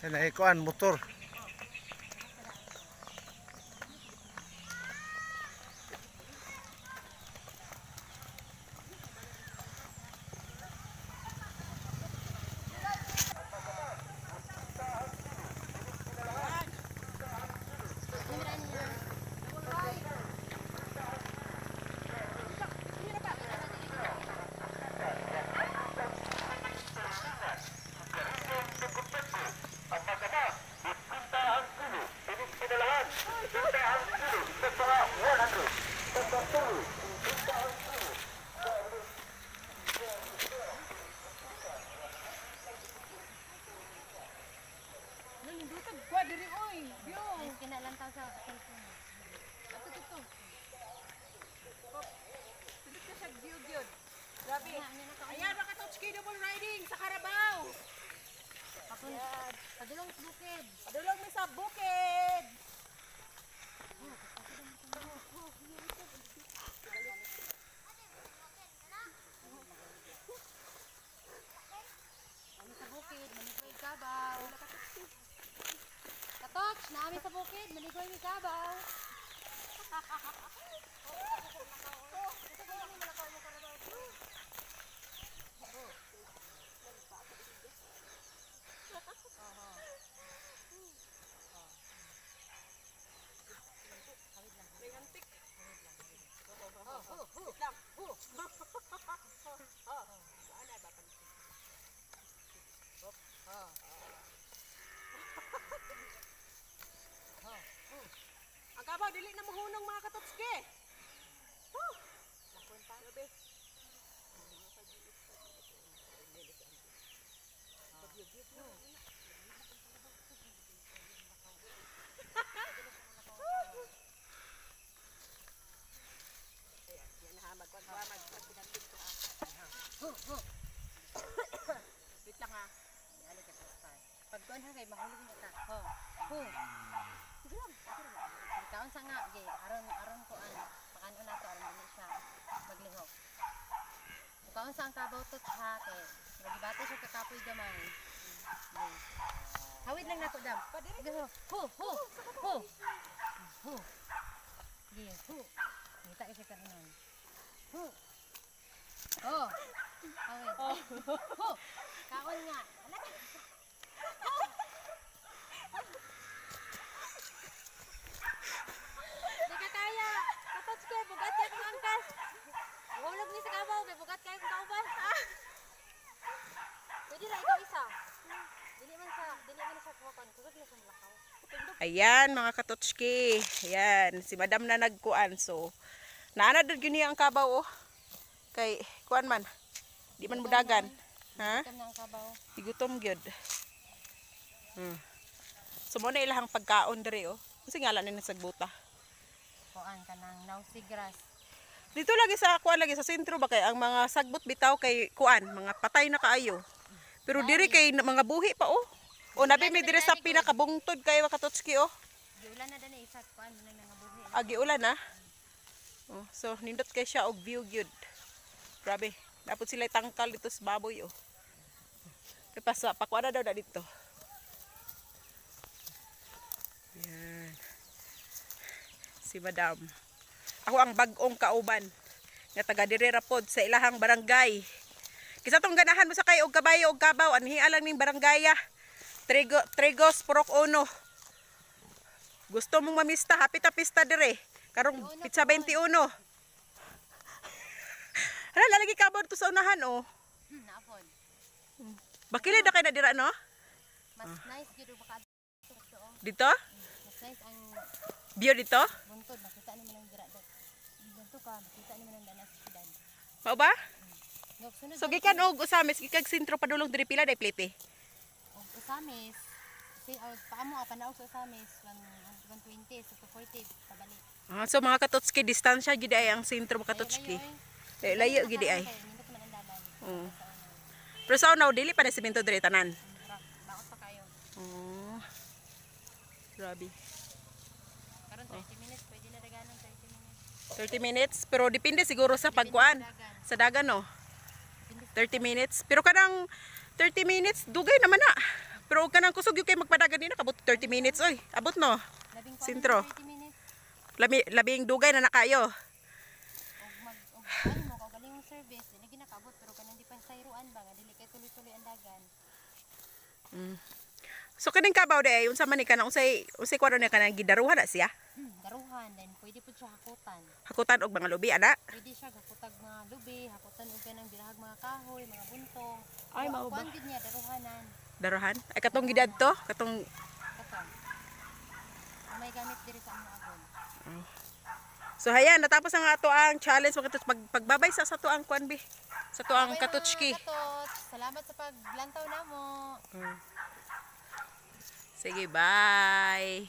Naikuan motor. Ayan, makatouchki double riding sa Carabao. Padulong sa bukid. Padulong mi sa bukid. Kami sa bukid, maligoy kabaw. Katoch, naami sa bukid, maligoy mi kabaw. Ang kabaw dili na mahunong mga katotski. Wait lang ha. Pagkuhan ha kay mahulog mo ka. Sige lang. Kaon sa nga, aron ko pakano na to, aron dili siya maglihok. Kaon sa ang kabaw to ha kay nagibati siya kakapoy gamay. Hawid lang nato dam. Ho. Sige, ho. Kita siya karon. Hawid. Ho. Kaon nga. Bugat kayo kung angkas. Hulog ni sa kabaw, kay bugat kayo kung kauban. Pwede na ikaw isa. Dili man sa kuwakan, kusog na sa lakaw. Ayan mga katotski. Ayan, si madam na nagkuan. So, naanad yun niya ang kabaw oh. Kay, kuan man. Di man budagan. Ha? Gutom na ang kabaw. Igutom gyud. So, muna ilahang pagkaon diri oh. Kasi nga lang na sagbuta. Kuan ka ng nausi grass. Dito lagi sa kuan lagi sa sentro ba kay ang mga sagbot bitaw kay kuan, mga patay na kaayo. Pero diri kay mga buhi pa oh. O nabi mi diri sa pinakabungtod kay Wakatotski oh. Giulan na dani isa kuan nang nangabuhi. Agi ulan na. Oh, so nindot kay siya og view gyud. Grabe. Dapat sila tangkal dito sa baboy oh. Kay pasa pakuan daw dito. Yan. Si madam. Ako ang bag-ong kauban nga taga diri ra pod sa ilahang barangay. Kisa tong ganahan mo sa kay og kabayo og kabaw anhi alang ning barangaya. Trigos Purok Uno. Gusto mong mamista hapit pista dire karong pizza 21. Hala, lalagi kabon to sa unahan, oh. Naapod. Bakilid na kayo na dira, no? Mas nice gyud baka dito. Dito? Mas nice ang View dito? buntod, makita ni man ang dira dot. Dito ka, makita ni man ang danas sidan. Mao ba? Ngok sunod. So gikan og usamis gikag sentro padulong diri pila day plete. og usamis. Si paamo panaog sa usamis 120 so 240 pabalik. Ah, so mga katotski distansya gid ay ang sentro mga katotski. Layo gid ay. Nindot man ang dalan. Oo. Pero sa unaw dili pa na semento diri tanan. Baot pa kayo. Oh. Grabe. Karon 30 minutes pwede na daganon 30 minutes. 30 minutes pero depende siguro sa pagkuan sa dagan no. 30 minutes pero kanang 30 minutes dugay naman na. Pero og kanang kusog yung kay magpadagan din nakabot 30 minutes oy. Abot no. Labing Sentro. 30 minutes. Labing dugay na nakayo. Og ano mo kag galing mong service dili ginakabot pero kanang di pa sayruan ba nga dili kay tuloy-tuloy ang dagan. So kaning kabaw day unsa man ni kanang unsay kwaro niya kanang gidaruhan na siya. Daruhan then pwede pud siya hakutan. Hakutan og mga lubi ana. Pwede siya hakutag mga lubi, hakutan og kanang birahag mga kahoy, mga buntong. Ay, mao ba? Kuan gid niya daruhanan. Daruhan. Ay katong gidad to, katong Katong. May gamit diri sa among agon. so hayan natapos ang ato ang challenge mga katuts pagbabay sa ato ang kwan bi. Sa ato ang Okay, katutski. mga katuts, salamat sa paglantaw namo. Sige, bye.